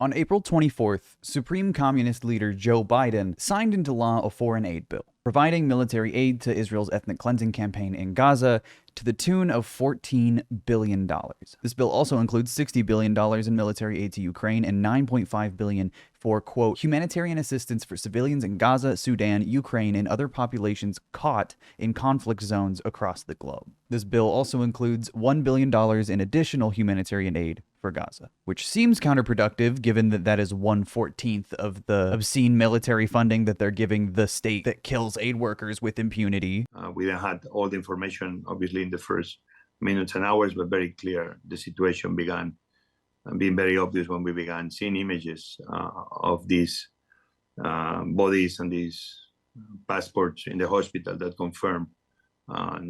On April 24th, Supreme Communist leader Joe Biden signed into law a foreign aid bill, providing military aid to Israel's ethnic cleansing campaign in Gaza to the tune of $14 billion. This bill also includes $60 billion in military aid to Ukraine and $9.5 billion for, quote, humanitarian assistance for civilians in Gaza, Sudan, Ukraine, and other populations caught in conflict zones across the globe. This bill also includes $1 billion in additional humanitarian aid for Gaza, which seems counterproductive given that that is 1/14 of the obscene military funding that they're giving the state that kills aid workers with impunity. We didn't have all the information, obviously, in the first minutes and hours, but very clear the situation began being very obvious when we began seeing images of these bodies and these passports in the hospital that confirm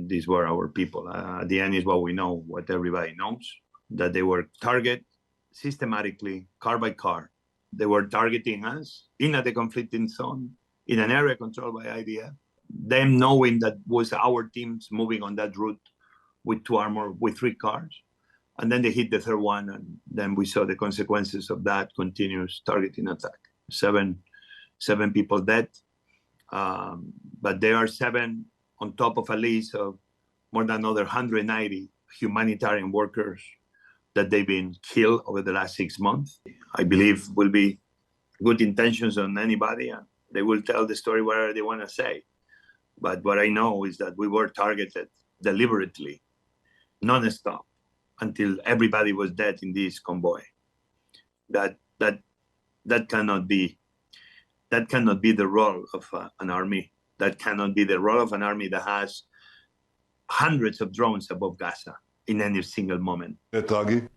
these were our people. At the end is what we know, what everybody knows, that they were targeted systematically, car by car. They were targeting us in a conflicting zone, in an area controlled by IDF. Them knowing that was our teams moving on that route with with 3 cars. And then they hit the third one, and then we saw the consequences of that continuous targeting attack. Seven people dead, but there are 7 on top of a list of more than another 190 humanitarian workers that they've been killed over the last 6 months. I believe will be good intentions on anybody, and they will tell the story whatever they want to say. But what I know is that we were targeted deliberately, non-stop, until everybody was dead in this convoy. That cannot be the role of an army. That cannot be the role of an army that has hundreds of drones above Gaza in any single moment.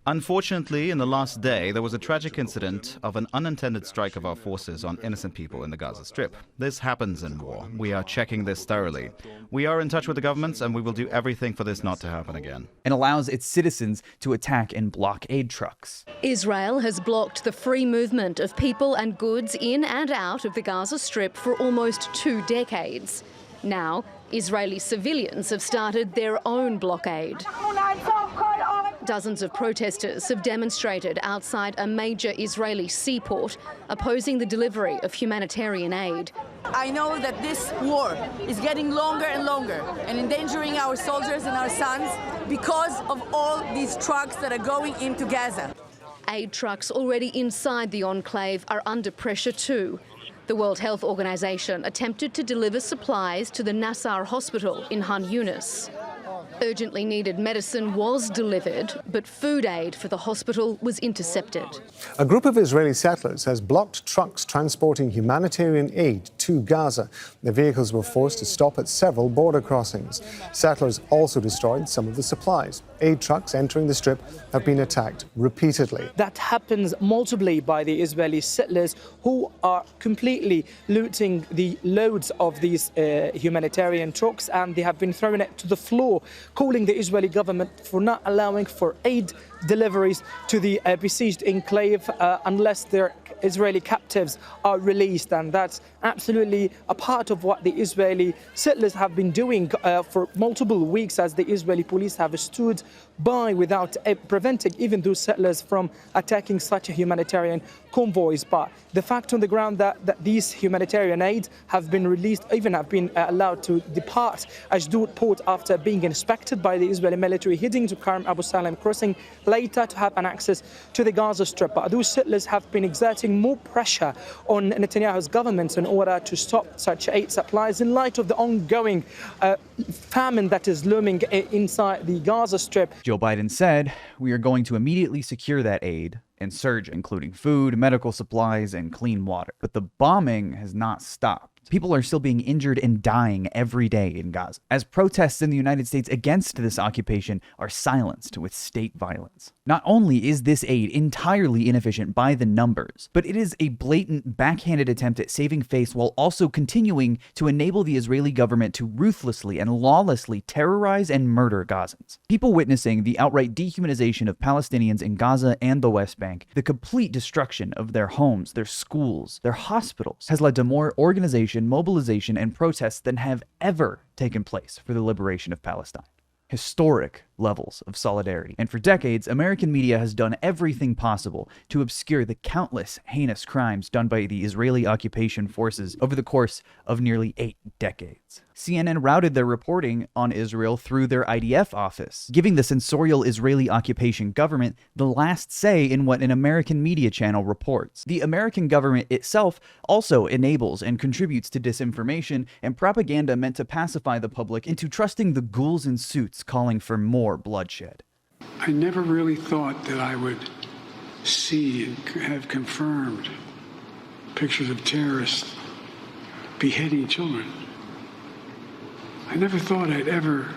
Unfortunately, in the last day, there was a tragic incident of an unintended strike of our forces on innocent people in the Gaza Strip. This happens in war. We are checking this thoroughly. We are in touch with the governments, and we will do everything for this not to happen again. And allows its citizens to attack and block aid trucks. Israel has blocked the free movement of people and goods in and out of the Gaza Strip for almost 2 decades. Now, Israeli civilians have started their own blockade. Dozens of protesters have demonstrated outside a major Israeli seaport, opposing the delivery of humanitarian aid. I know that this war is getting longer and longer and endangering our soldiers and our sons because of all these trucks that are going into Gaza. Aid trucks already inside the enclave are under pressure too. The World Health Organization attempted to deliver supplies to the Nasser hospital in Han Yunis. Urgently needed medicine was delivered, but food aid for the hospital was intercepted. A group of Israeli settlers has blocked trucks transporting humanitarian aid to Gaza. The vehicles were forced to stop at several border crossings. Settlers also destroyed some of the supplies. Aid trucks entering the Strip have been attacked repeatedly. That happens multiply by the Israeli settlers who are completely looting the loads of these humanitarian trucks, and they have been throwing it to the floor, calling the Israeli government for not allowing for aid deliveries to the besieged enclave unless their Israeli captives are released. And that's absolutely a part of what the Israeli settlers have been doing for multiple weeks, as the Israeli police have stood by without preventing even those settlers from attacking such a humanitarian convoys. But the fact on the ground that these humanitarian aid have been released, even have been allowed to depart Ashdod port after being inspected by the Israeli military, heading to Karm Abu Salam crossing later to have an access to the Gaza Strip. But those settlers have been exerting more pressure on Netanyahu's government in order to stop such aid supplies in light of the ongoing famine that is looming inside the Gaza Strip. Joe Biden said, "We are going to immediately secure that aid and surge, including food, medical supplies, and clean water." But the bombing has not stopped. People are still being injured and dying every day in Gaza, as protests in the United States against this occupation are silenced with state violence. Not only is this aid entirely inefficient by the numbers, but it is a blatant, backhanded attempt at saving face while also continuing to enable the Israeli government to ruthlessly and lawlessly terrorize and murder Gazans. People witnessing the outright dehumanization of Palestinians in Gaza and the West Bank, the complete destruction of their homes, their schools, their hospitals, has led to more organization, mobilization, and protests than have ever taken place for the liberation of Palestine. Historic levels of solidarity. And for decades, American media has done everything possible to obscure the countless heinous crimes done by the Israeli occupation forces over the course of nearly 8 decades. CNN routed their reporting on Israel through their IDF office, giving the censorial Israeli occupation government the last say in what an American media channel reports. The American government itself also enables and contributes to disinformation and propaganda meant to pacify the public into trusting the ghouls in suits calling for more bloodshed. I never really thought that I would see and have confirmed pictures of terrorists beheading children. I never thought I'd ever.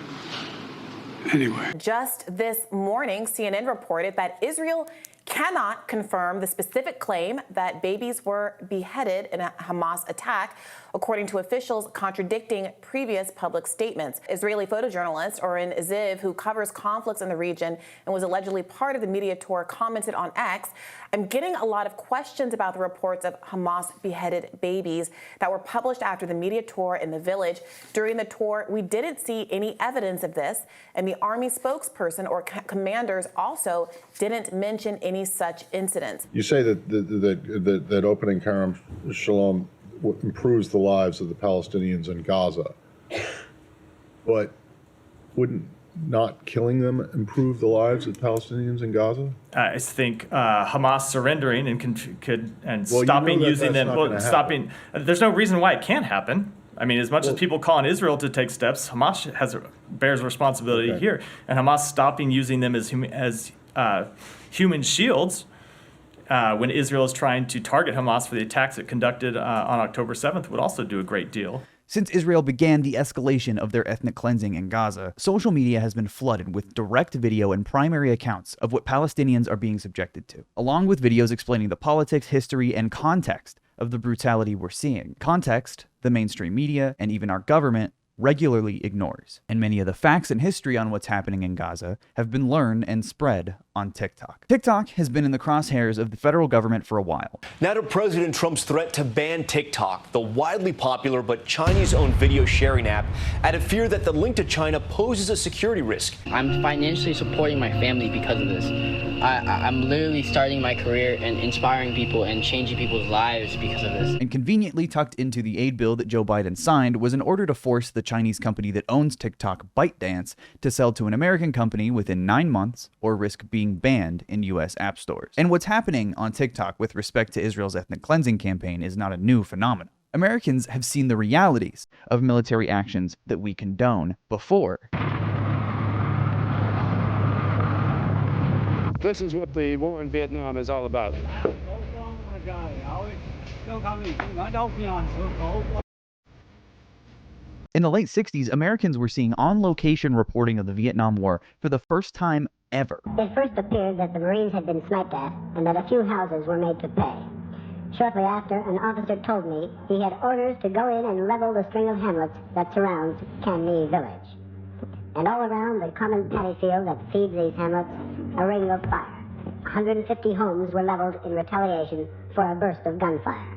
Anyway. Just this morning, CNN reported that Israel cannot confirm the specific claim that babies were beheaded in a Hamas attack, according to officials contradicting previous public statements. Israeli photojournalist Oren Ziv, who covers conflicts in the region and was allegedly part of the media tour, commented on X, "I'm getting a lot of questions about the reports of Hamas beheaded babies that were published after the media tour in the village. During the tour, we didn't see any evidence of this, and the army spokesperson or commanders also didn't mention any such incidents." You say that opening Kerem Shalom improves the lives of the Palestinians in Gaza, but wouldn't not killing them improve the lives of Palestinians in Gaza? I think Hamas surrendering and stopping using them. Well, stopping. There's no reason why it can't happen. I mean, as much as people call on Israel to take steps, Hamas bears responsibility here, and Hamas stopping using them as human shields when Israel is trying to target Hamas for the attacks it conducted on October 7th would also do a great deal. Since Israel began the escalation of their ethnic cleansing in Gaza, social media has been flooded with direct video and primary accounts of what Palestinians are being subjected to, along with videos explaining the politics, history, and context of the brutality we're seeing. Context the mainstream media and even our government regularly ignores. And many of the facts and history on what's happening in Gaza have been learned and spread on TikTok. TikTok has been in the crosshairs of the federal government for a while. Now to President Trump's threat to ban TikTok, the widely popular but Chinese-owned video sharing app, added fear that the link to China poses a security risk. I'm financially supporting my family because of this. I'm literally starting my career and inspiring people and changing people's lives because of this. And conveniently tucked into the aid bill that Joe Biden signed was an order to force the Chinese company that owns TikTok, ByteDance, to sell to an American company within 9 months or risk being banned in U.S. app stores. And what's happening on TikTok with respect to Israel's ethnic cleansing campaign is not a new phenomenon. Americans have seen the realities of military actions that we condone before. This is what the war in Vietnam is all about. In the late 60s, Americans were seeing on-location reporting of the Vietnam War for the first time ever. It first appeared that the Marines had been sniped at and that a few houses were made to pay. Shortly after, an officer told me he had orders to go in and level the string of hamlets that surrounds Cam Nie village. And all around the common paddy field that feeds these hamlets, a ring of fire. 150 homes were leveled in retaliation for a burst of gunfire.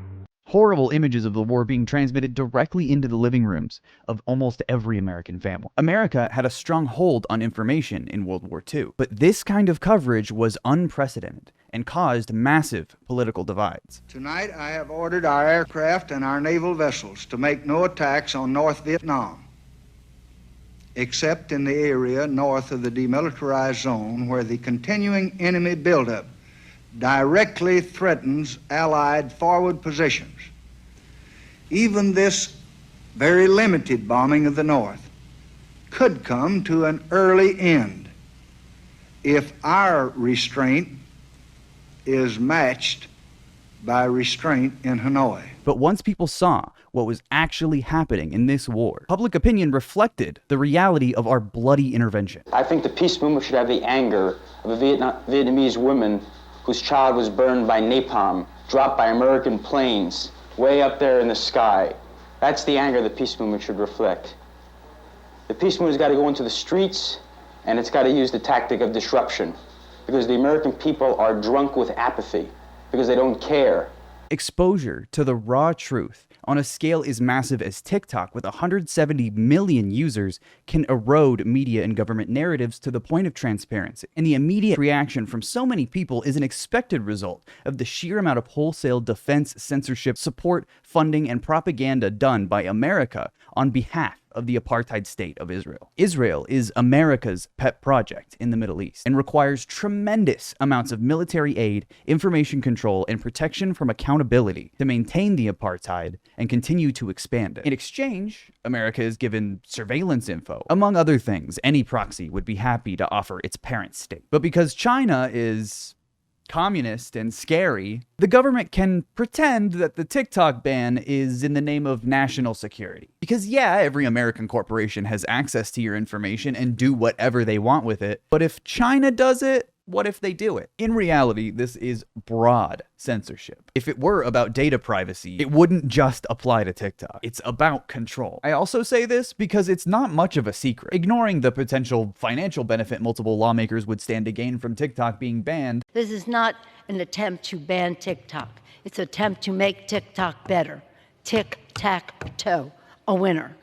Horrible images of the war being transmitted directly into the living rooms of almost every American family. America had a strong hold on information in World War II, but this kind of coverage was unprecedented and caused massive political divides. Tonight, I have ordered our aircraft and our naval vessels to make no attacks on North Vietnam, except in the area north of the demilitarized zone where the continuing enemy buildup directly threatens Allied forward positions. Even this very limited bombing of the North could come to an early end if our restraint is matched by restraint in Hanoi. But once people saw what was actually happening in this war, public opinion reflected the reality of our bloody intervention. I think the peace movement should have the anger of a Vietnamese woman whose child was burned by napalm, dropped by American planes, way up there in the sky. That's the anger the peace movement should reflect. The peace movement's got to go into the streets, and it's got to use the tactic of disruption, because the American people are drunk with apathy, because they don't care. Exposure to the raw truth on a scale as massive as TikTok with 170 million users can erode media and government narratives to the point of transparency. And the immediate reaction from so many people is an expected result of the sheer amount of wholesale defense, censorship, support, funding, and propaganda done by America on behalf of the apartheid state of Israel. Israel is America's pet project in the Middle East and requires tremendous amounts of military aid, information control, and protection from accountability to maintain the apartheid and continue to expand it. In exchange, America is given surveillance info. Among other things, any proxy would be happy to offer its parent state. But because China is communist and scary, the government can pretend that the TikTok ban is in the name of national security. Because yeah, every American corporation has access to your information and do whatever they want with it. But if China does it, what if they do it? In reality, this is broad censorship. If it were about data privacy, it wouldn't just apply to TikTok. It's about control. I also say this because it's not much of a secret. Ignoring the potential financial benefit multiple lawmakers would stand to gain from TikTok being banned. This is not an attempt to ban TikTok. It's an attempt to make TikTok better. Tic-tac-toe. A winner.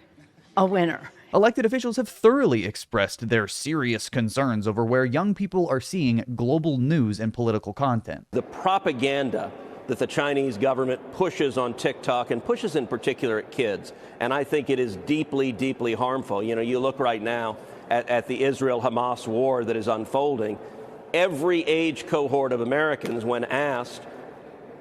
A winner. Elected officials have thoroughly expressed their serious concerns over where young people are seeing global news and political content. The propaganda that the Chinese government pushes on TikTok and pushes in particular at kids, and I think it is deeply, deeply harmful. You know, you look right now at the Israel-Hamas war that is unfolding. Every age cohort of Americans, when asked,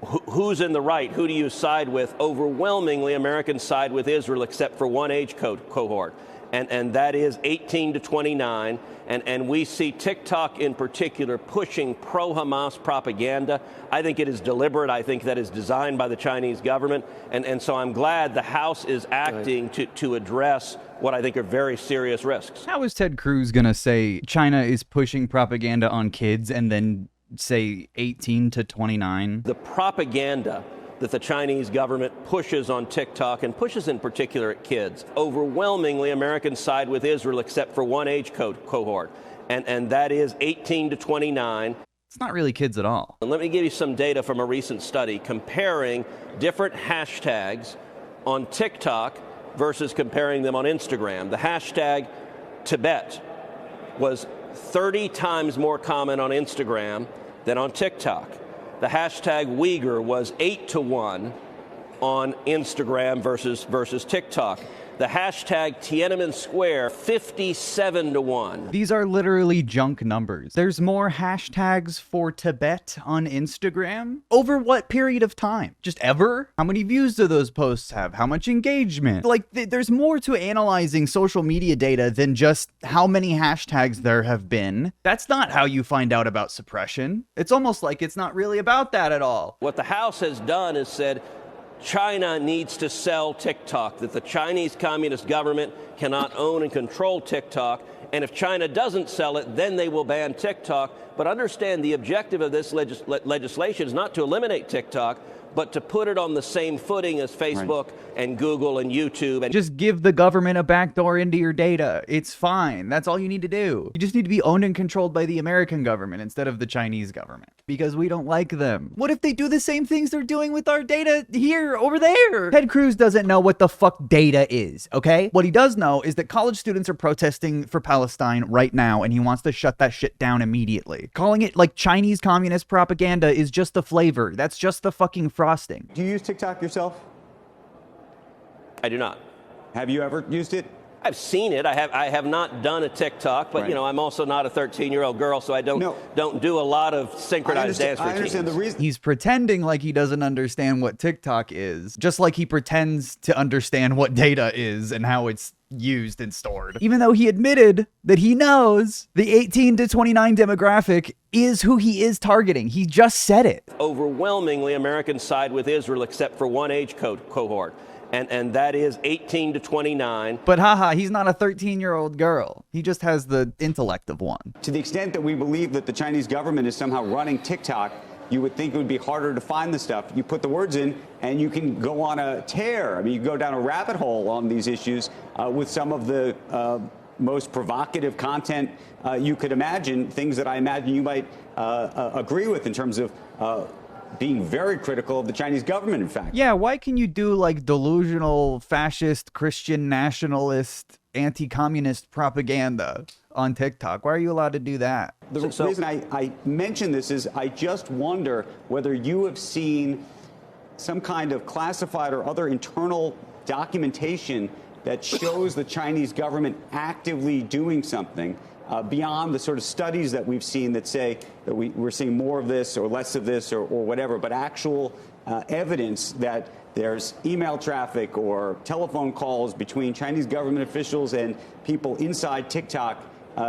who's in the right, who do you side with, overwhelmingly Americans side with Israel except for one age cohort. And that is 18 to 29. And we see TikTok in particular pushing pro-Hamas propaganda. I think it is deliberate. I think that is designed by the Chinese government. And so I'm glad the House is acting to address what I think are very serious risks. How is Ted Cruz going to say China is pushing propaganda on kids and then say 18 to 29? The propaganda that the Chinese government pushes on TikTok and pushes in particular at kids. Overwhelmingly, Americans side with Israel except for one age cohort, and that is 18 to 29. It's not really kids at all. And let me give you some data from a recent study comparing different hashtags on TikTok versus comparing them on Instagram. The hashtag Tibet was 30 times more common on Instagram than on TikTok. The hashtag Uyghur was 8 to 1 on Instagram versus TikTok. The hashtag Tiananmen Square, 57 to 1. These are literally junk numbers. There's more hashtags for Tibet on Instagram? Over what period of time? Just ever? How many views do those posts have? How much engagement? Like, there's more to analyzing social media data than just how many hashtags there have been. That's not how you find out about suppression. It's almost like it's not really about that at all. What the House has done is said, China needs to sell TikTok, that the Chinese Communist government cannot own and control TikTok, and if China doesn't sell it, then they will ban TikTok. But understand the objective of this legislation is not to eliminate TikTok, but to put it on the same footing as Facebook and Google and YouTube. And just give the government a backdoor into your data. It's fine. That's all you need to do. You just need to be owned and controlled by the American government instead of the Chinese government, because we don't like them. What if they do the same things they're doing with our data here, over there? Ted Cruz doesn't know what the fuck data is, okay? What he does know is that college students are protesting for Palestine right now, and he wants to shut that shit down immediately. Calling it like Chinese communist propaganda is just the flavor. That's just the fucking frosting. Do you use TikTok yourself? I do not. Have you ever used it? I've seen it. I have not done a TikTok, but you know, I'm also not a 13-year-old girl, so I don't do a lot of synchronized dance routines. I understand the reason. He's pretending like he doesn't understand what TikTok is, just like he pretends to understand what data is and how it's used and stored. Even though he admitted that he knows the 18 to 29 demographic is who he is targeting. He just said it. Overwhelmingly, Americans side with Israel except for one age cohort. And that is 18 to 29. But haha, he's not a 13-year-old girl. He just has the intellect of one. To the extent that we believe that the Chinese government is somehow running TikTok, you would think it would be harder to find the stuff. You put the words in and you can go on a tear. I mean, you can go down a rabbit hole on these issues with some of the most provocative content you could imagine, things that I imagine you might agree with in terms of being very critical of the Chinese government, in fact. Yeah, why can you do like delusional, fascist, Christian, nationalist, anti-communist propaganda on TikTok? Why are you allowed to do that? The reason I mention this is I just wonder whether you have seen some kind of classified or other internal documentation that shows the Chinese government actively doing something beyond the sort of studies that we've seen that say that we're seeing more of this or less of this or whatever, but actual evidence that there's email traffic or telephone calls between Chinese government officials and people inside TikTok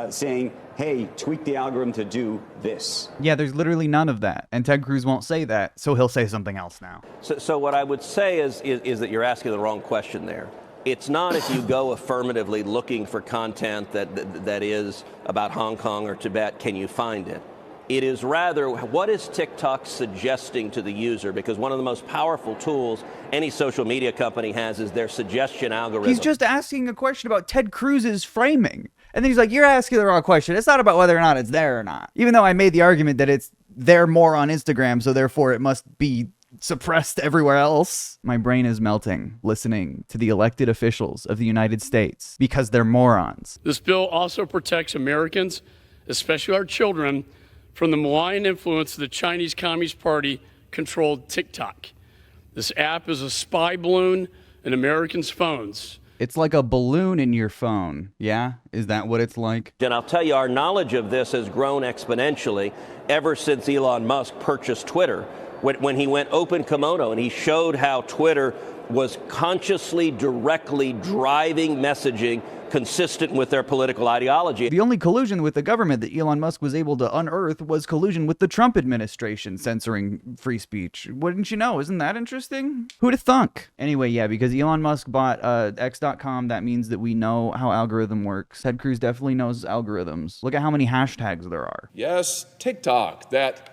saying, hey, tweak the algorithm to do this. Yeah, there's literally none of that. And Ted Cruz won't say that, so he'll say something else now. So what I would say is that you're asking the wrong question there. It's not if you go affirmatively looking for content that is about Hong Kong or Tibet, can you find it? It is rather, what is TikTok suggesting to the user? Because one of the most powerful tools any social media company has is their suggestion algorithm. He's just asking a question about Ted Cruz's framing. And then he's like, you're asking the wrong question. It's not about whether or not it's there or not. Even though I made the argument that it's there more on Instagram, so therefore it must be suppressed everywhere else. My brain is melting listening to the elected officials of the United States because they're morons. This bill also protects Americans, especially our children, from the malign influence of the Chinese Communist Party-controlled TikTok. This app is a spy balloon in Americans' phones. It's like a balloon in your phone, yeah? Is that what it's like? And I'll tell you, our knowledge of this has grown exponentially ever since Elon Musk purchased Twitter. When he went open kimono and he showed how Twitter was consciously, directly driving messaging consistent with their political ideology. The only collusion with the government that Elon Musk was able to unearth was collusion with the Trump administration censoring free speech. Wouldn't you know? Isn't that interesting? Who'd have thunk? Anyway, yeah, because Elon Musk bought X.com, that means that we know how algorithm works. Ted Cruz definitely knows algorithms. Look at how many hashtags there are. Yes, TikTok, that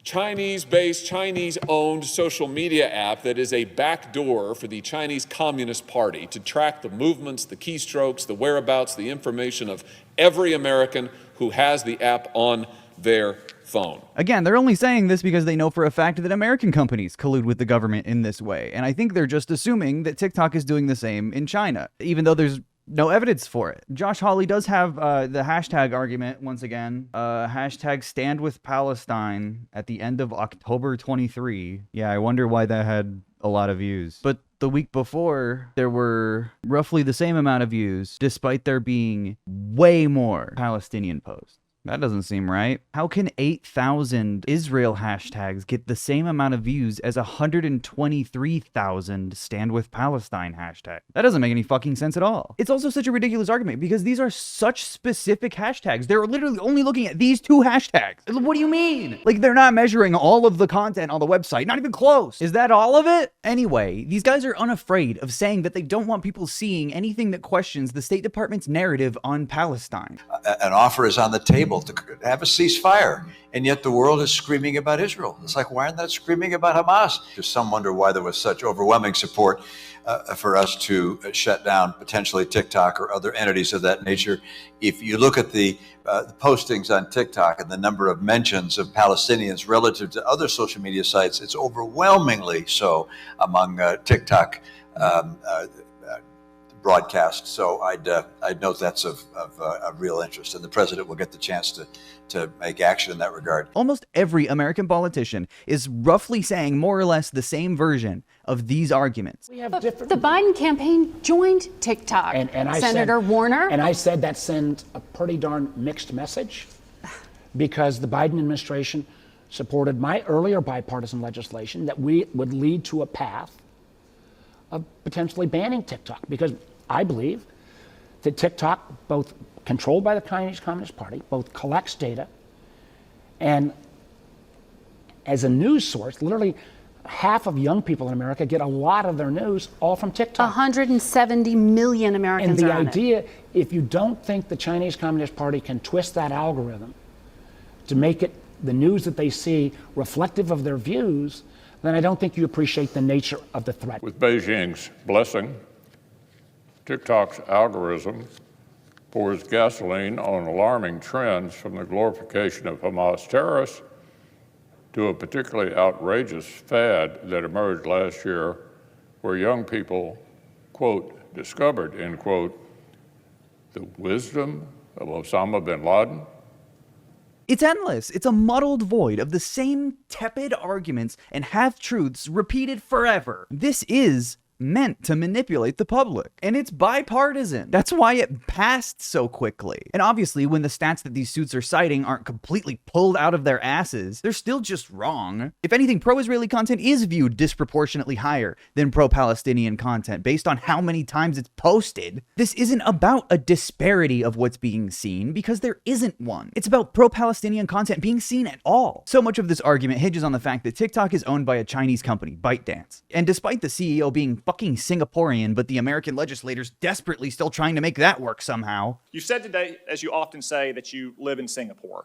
Chinese-based, Chinese-owned social media app that is a backdoor for the Chinese Communist Party to track the movements, the keystrokes, the whereabouts, the information of every American who has the app on their phone. Again, they're only saying this because they know for a fact that American companies collude with the government in this way. And I think they're just assuming that TikTok is doing the same in China, even though there's no evidence for it. Josh Hawley does have the hashtag argument once again. Hashtag stand with Palestine at the end of October 23. Yeah, I wonder why that had a lot of views. But the week before, there were roughly the same amount of views, despite there being way more Palestinian posts. That doesn't seem right. How can 8,000 Israel hashtags get the same amount of views as 123,000 Stand With Palestine hashtag? That doesn't make any fucking sense at all. It's also such a ridiculous argument because these are such specific hashtags. They're literally only looking at these two hashtags. What do you mean? Like, they're not measuring all of the content on the website. Not even close. Is that all of it? Anyway, these guys are unafraid of saying that they don't want people seeing anything that questions the State Department's narrative on Palestine. An offer is on the table to have a ceasefire, and yet the world is screaming about Israel. It's like, why aren't they screaming about Hamas? Just some wonder why there was such overwhelming support for us to shut down potentially TikTok or other entities of that nature. If you look at the postings on TikTok and the number of mentions of Palestinians relative to other social media sites, it's overwhelmingly so among TikTok broadcast. So I'd note that's of real interest, and the president will get the chance to make action in that regard. Almost every American politician is roughly saying more or less the same version of these arguments. The Biden campaign joined TikTok. And Senator Warner. And I said that sent a pretty darn mixed message because the Biden administration supported my earlier bipartisan legislation that we would lead to a path of potentially banning TikTok, because I believe that TikTok, both controlled by the Chinese Communist Party, both collects data, and as a news source, literally half of young people in America get a lot of their news all from TikTok. 170 million Americans are on it. And the idea, if you don't think the Chinese Communist Party can twist that algorithm to make it the news that they see reflective of their views, then I don't think you appreciate the nature of the threat. With Beijing's blessing, TikTok's algorithm pours gasoline on alarming trends from the glorification of Hamas terrorists to a particularly outrageous fad that emerged last year where young people, quote, discovered, end quote, the wisdom of Osama bin Laden? It's endless. It's a muddled void of the same tepid arguments and half-truths repeated forever. This is meant to manipulate the public, and it's bipartisan. That's why it passed so quickly. And obviously, when the stats that these suits are citing aren't completely pulled out of their asses, they're still just wrong. If anything, pro-Israeli content is viewed disproportionately higher than pro-Palestinian content based on how many times it's posted. This isn't about a disparity of what's being seen, because there isn't one. It's about pro-Palestinian content being seen at all. So much of this argument hinges on the fact that TikTok is owned by a Chinese company, ByteDance. And despite the CEO being fucking Singaporean, but the American legislators desperately still trying to make that work somehow. You said today, as you often say, that you live in Singapore.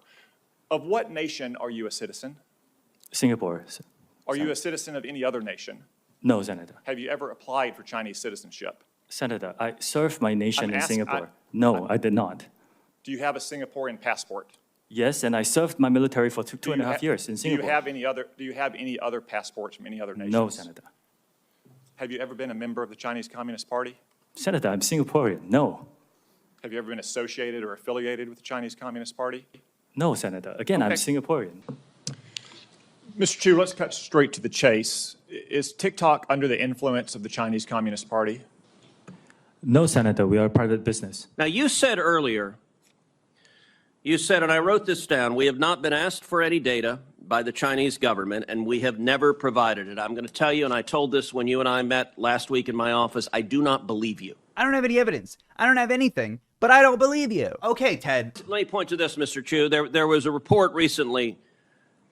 Of what nation are you a citizen? Singapore. Are you a citizen of any other nation? No, Senator. Have you ever applied for Chinese citizenship? Senator, I served my nation in Singapore. No, I did not. Do you have a Singaporean passport? Yes, and I served my military for two and a half years in Singapore. Do you have any other passports from any other nations? No, Senator. Have you ever been a member of the Chinese Communist Party? Senator, I'm Singaporean. No. Have you ever been associated or affiliated with the Chinese Communist Party? No, Senator. Again, I'm Singaporean. Mr. Chu, let's cut straight to the chase. Is TikTok under the influence of the Chinese Communist Party? No, Senator. We are a private business. Now, you said earlier, and I wrote this down, we have not been asked for any data by the Chinese government, and we have never provided it. I'm going to tell you, and I told this when you and I met last week in my office, I do not believe you. I don't have any evidence. I don't have anything, but I don't believe you. Okay, Ted. Let me point to this, Mr. Chu. There was a report recently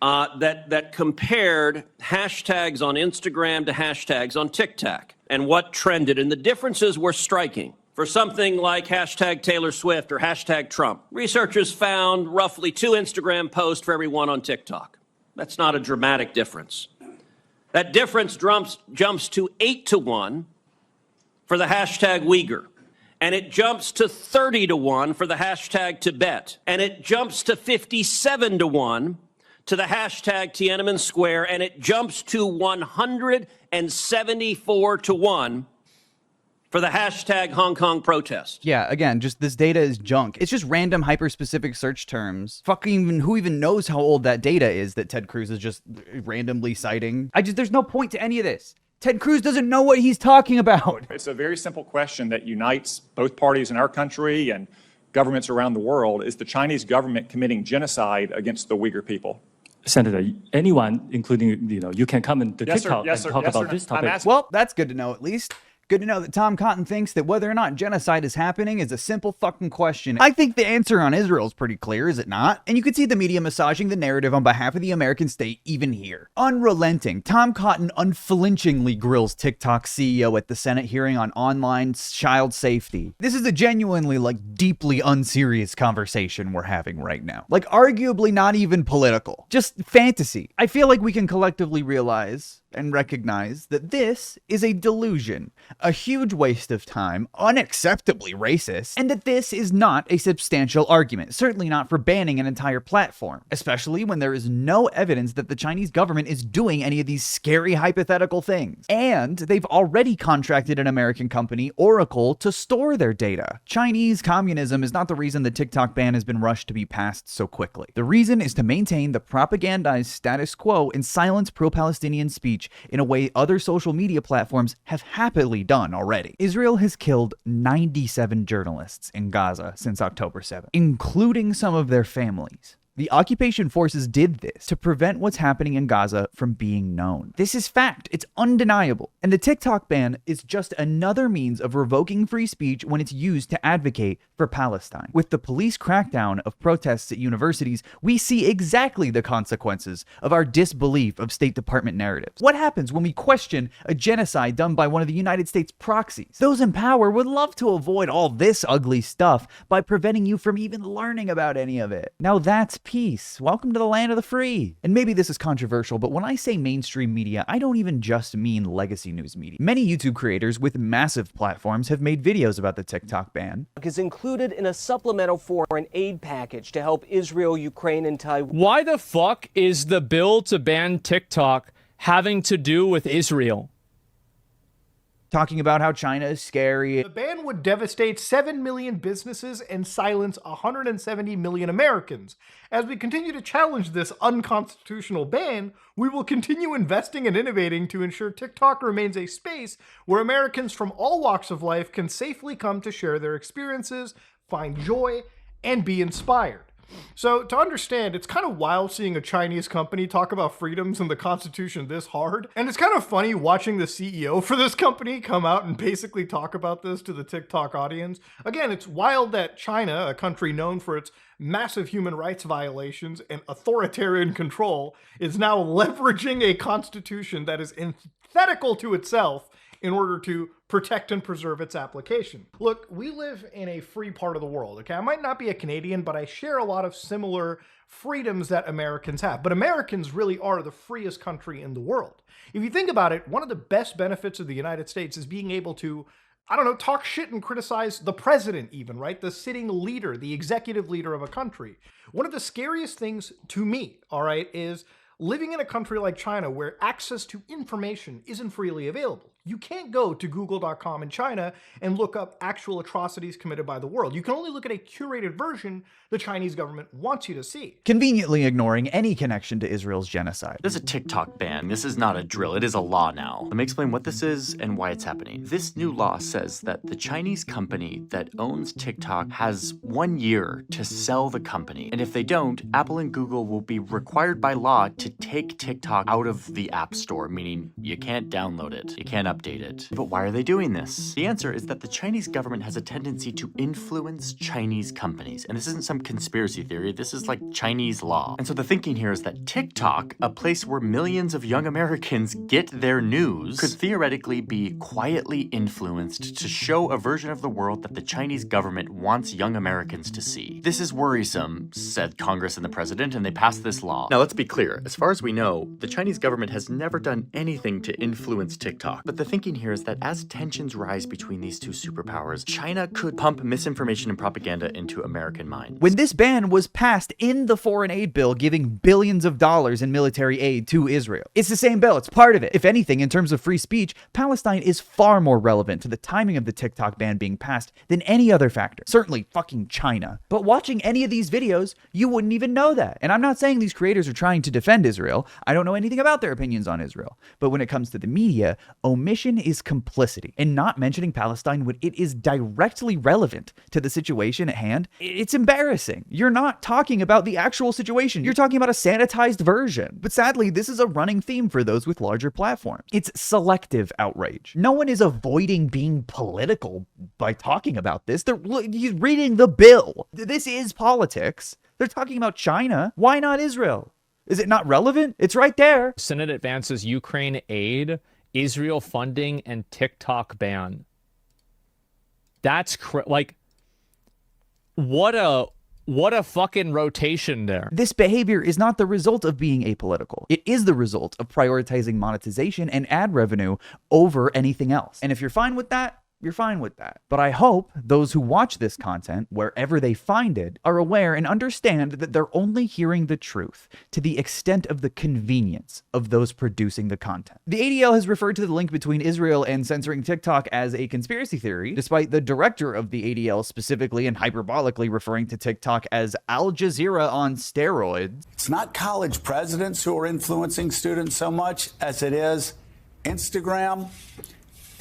that compared hashtags on Instagram to hashtags on TikTok and what trended, and the differences were striking. For something like hashtag Taylor Swift or hashtag Trump, researchers found roughly 2 Instagram posts for every 1 on TikTok. That's not a dramatic difference. That difference jumps to 8-to-1 for the hashtag Uyghur. And it jumps to 30-to-1 for the hashtag Tibet. And it jumps to 57-to-1 to the hashtag Tiananmen Square. And it jumps to 174-to-1 for the hashtag Hong Kong protest. Yeah, again, just this data is junk. It's just random hyper-specific search terms. Who even knows how old that data is that Ted Cruz is just randomly citing? There's no point to any of this. Ted Cruz doesn't know what he's talking about. It's a very simple question that unites both parties in our country and governments around the world. Is the Chinese government committing genocide against the Uyghur people? Senator, anyone, including, you can come into TikTok and talk about this topic. Well, that's good to know at least. Good to know that Tom Cotton thinks that whether or not genocide is happening is a simple fucking question. I think the answer on Israel is pretty clear, is it not? And you can see the media massaging the narrative on behalf of the American state even here. Unrelenting, Tom Cotton unflinchingly grills TikTok CEO at the Senate hearing on online child safety. This is a genuinely, deeply unserious conversation we're having right now. Arguably not even political. Just fantasy. I feel like we can collectively realize and recognize that this is a delusion, a huge waste of time, unacceptably racist, and that this is not a substantial argument, certainly not for banning an entire platform, especially when there is no evidence that the Chinese government is doing any of these scary hypothetical things. And they've already contracted an American company, Oracle, to store their data. Chinese communism is not the reason the TikTok ban has been rushed to be passed so quickly. The reason is to maintain the propagandized status quo and silence pro-Palestinian speech in a way other social media platforms have happily done already. Israel has killed 97 journalists in Gaza since October 7th, including some of their families. The occupation forces did this to prevent what's happening in Gaza from being known. This is fact. It's undeniable. And the TikTok ban is just another means of revoking free speech when it's used to advocate for Palestine. With the police crackdown of protests at universities, we see exactly the consequences of our disbelief of State Department narratives. What happens when we question a genocide done by one of the United States proxies? Those in power would love to avoid all this ugly stuff by preventing you from even learning about any of it. Now that's peace. Welcome to the land of the free. And maybe this is controversial, but when I say mainstream media, I don't even just mean legacy news media. Many YouTube creators with massive platforms have made videos about the TikTok ban. Is included in a supplemental foreign aid package to help Israel, Ukraine, and Taiwan. Why the fuck is the bill to ban TikTok having to do with Israel? Talking about how China is scary. The ban would devastate 7 million businesses and silence 170 million Americans. As we continue to challenge this unconstitutional ban, we will continue investing and innovating to ensure TikTok remains a space where Americans from all walks of life can safely come to share their experiences, find joy, and be inspired. So to understand, it's kind of wild seeing a Chinese company talk about freedoms and the Constitution this hard. And it's kind of funny watching the CEO for this company come out and basically talk about this to the TikTok audience. Again, it's wild that China, a country known for its massive human rights violations and authoritarian control, is now leveraging a constitution that is antithetical to itself in order to protect and preserve its application. Look, we live in a free part of the world, okay? I might not be a Canadian, but I share a lot of similar freedoms that Americans have. But Americans really are the freest country in the world. If you think about it, one of the best benefits of the United States is being able to, I don't know, talk shit and criticize the president even, right? The sitting leader, the executive leader of a country. One of the scariest things to me, all right, is living in a country like China where access to information isn't freely available. You can't go to google.com in China and look up actual atrocities committed by the world. You can only look at a curated version the Chinese government wants you to see. Conveniently ignoring any connection to Israel's genocide. There's a TikTok ban. This is not a drill. It is a law now. Let me explain what this is and why it's happening. This new law says that the Chinese company that owns TikTok has 1 year to sell the company. And if they don't, Apple and Google will be required by law to take TikTok out of the App Store, meaning you can't download it. You can't update it. But why are they doing this? The answer is that the Chinese government has a tendency to influence Chinese companies. And this isn't some conspiracy theory. This is like Chinese law. And so the thinking here is that TikTok, a place where millions of young Americans get their news, could theoretically be quietly influenced to show a version of the world that the Chinese government wants young Americans to see. This is worrisome, said Congress and the president, and they passed this law. Now let's be clear. As far as we know, the Chinese government has never done anything to influence TikTok. But the thinking here is that as tensions rise between these two superpowers, China could pump misinformation and propaganda into American minds. When this ban was passed in the foreign aid bill giving billions of dollars in military aid to Israel. It's the same bill, it's part of it. If anything, in terms of free speech, Palestine is far more relevant to the timing of the TikTok ban being passed than any other factor. Certainly fucking China. But watching any of these videos, you wouldn't even know that. And I'm not saying these creators are trying to defend Israel. I don't know anything about their opinions on Israel. But when it comes to the media, omission is complicity. And not mentioning Palestine when it is directly relevant to the situation at hand, it's embarrassing. You're not talking about the actual situation. You're talking about a sanitized version. But sadly, this is a running theme for those with larger platforms. It's selective outrage. No one is avoiding being political by talking about this. He's reading the bill. This is politics. They're talking about China. Why not Israel? Is it not relevant? It's right there. Senate advances Ukraine aid, Israel funding, and TikTok ban. That's like, what a fucking rotation there. This behavior is not the result of being apolitical. It is the result of prioritizing monetization and ad revenue over anything else. And if you're fine with that, you're fine with that. But I hope those who watch this content, wherever they find it, are aware and understand that they're only hearing the truth to the extent of the convenience of those producing the content. The ADL has referred to the link between Israel and censoring TikTok as a conspiracy theory, despite the director of the ADL specifically and hyperbolically referring to TikTok as Al Jazeera on steroids. It's not college presidents who are influencing students so much as it is Instagram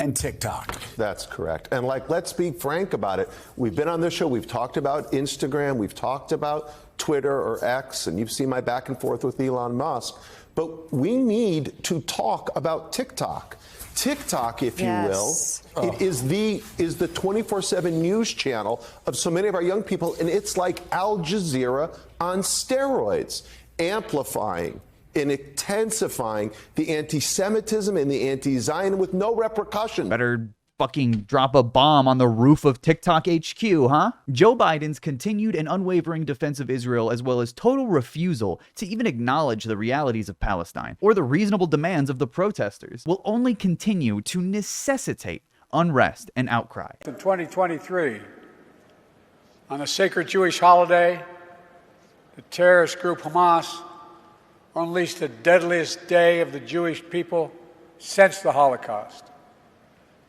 and TikTok. That's correct. And let's be frank about it. We've been on this show. We've talked about Instagram. We've talked about Twitter or X, and you've seen my back and forth with Elon Musk. But we need to talk about TikTok. TikTok, if you will, it is the 24/7 news channel of so many of our young people, and it's like Al Jazeera on steroids, amplifying and intensifying the anti-Semitism and the anti-Zionism with no repercussion. Better fucking drop a bomb on the roof of TikTok HQ, huh? Joe Biden's continued and unwavering defense of Israel, as well as total refusal to even acknowledge the realities of Palestine or the reasonable demands of the protesters, will only continue to necessitate unrest and outcry. In 2023, on a sacred Jewish holiday, the terrorist group Hamas unleashed the deadliest day of the Jewish people since the Holocaust.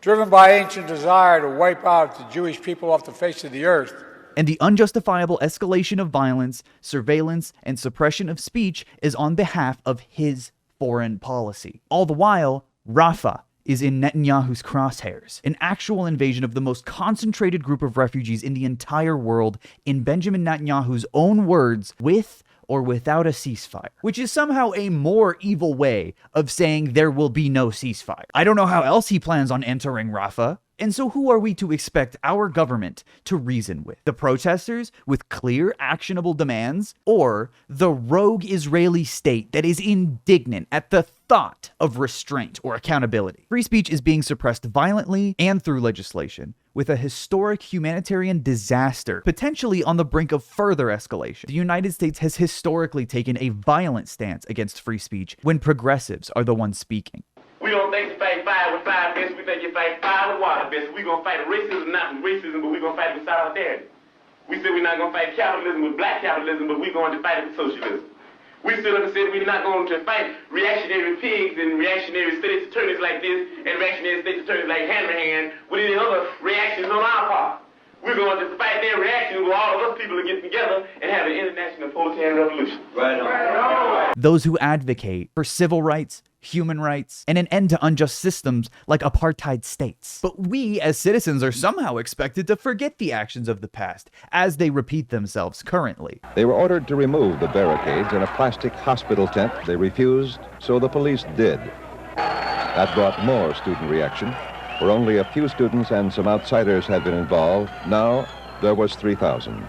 Driven by ancient desire to wipe out the Jewish people off the face of the earth. And the unjustifiable escalation of violence, surveillance, and suppression of speech is on behalf of his foreign policy. All the while, Rafah is in Netanyahu's crosshairs, an actual invasion of the most concentrated group of refugees in the entire world, in Benjamin Netanyahu's own words, with or without a ceasefire, which is somehow a more evil way of saying there will be no ceasefire. I don't know how else he plans on entering Rafah. And so who are we to expect our government to reason with? The protesters with clear, actionable demands? Or the rogue Israeli state that is indignant at the thought of restraint or accountability? Free speech is being suppressed violently and through legislation, with a historic humanitarian disaster potentially on the brink of further escalation. The United States has historically taken a violent stance against free speech when progressives are the ones speaking. We don't think you fight fire with fire fists, we think you fight fire with water fists. We're going to fight racism, not with racism, but we're going to fight with solidarity. We said we're not going to fight capitalism with black capitalism, but we're going to fight it with socialism. We stood up and said we're not going to fight reactionary pigs and reactionary state's attorneys like this and reactionary state's attorneys like Hanrahan with any other reactions on our part. We're going to fight their reactions where all of us people are getting together and have an international proletarian revolution. Right on. Those who advocate for civil rights, human rights, and an end to unjust systems like apartheid states. But we, as citizens, are somehow expected to forget the actions of the past as they repeat themselves currently. They were ordered to remove the barricades in a plastic hospital tent. They refused, so the police did. That brought more student reaction. Where only a few students and some outsiders had been involved, now there was 3,000.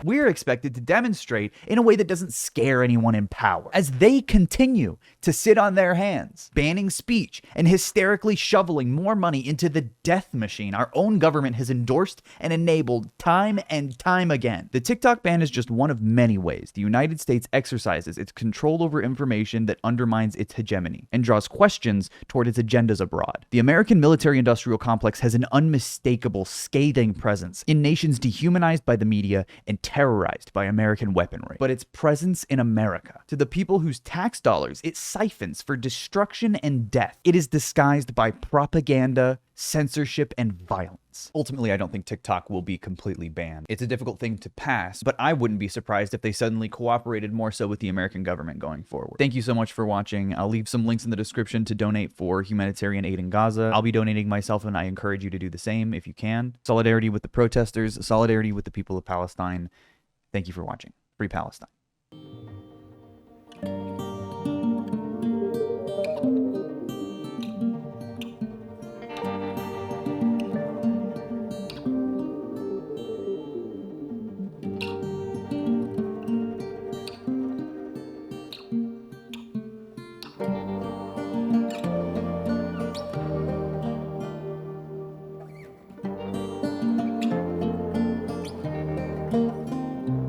We're expected to demonstrate in a way that doesn't scare anyone in power, as they continue to sit on their hands, banning speech and hysterically shoveling more money into the death machine our own government has endorsed and enabled time and time again. The TikTok ban is just one of many ways the United States exercises its control over information that undermines its hegemony and draws questions toward its agendas abroad. The American military-industrial complex has an unmistakable, scathing presence in nations dehumanized by the media and terrorized by American weaponry. But its presence in America, to the people whose tax dollars it siphons for destruction and death, it is disguised by propaganda, censorship, and violence. Ultimately, I don't think TikTok will be completely banned. It's a difficult thing to pass, but I wouldn't be surprised if they suddenly cooperated more so with the American government going forward. Thank you so much for watching. I'll leave some links in the description to donate for humanitarian aid in Gaza. I'll be donating myself, and I encourage you to do the same if you can. Solidarity with the protesters, solidarity with the people of Palestine. Thank you for watching. Free Palestine.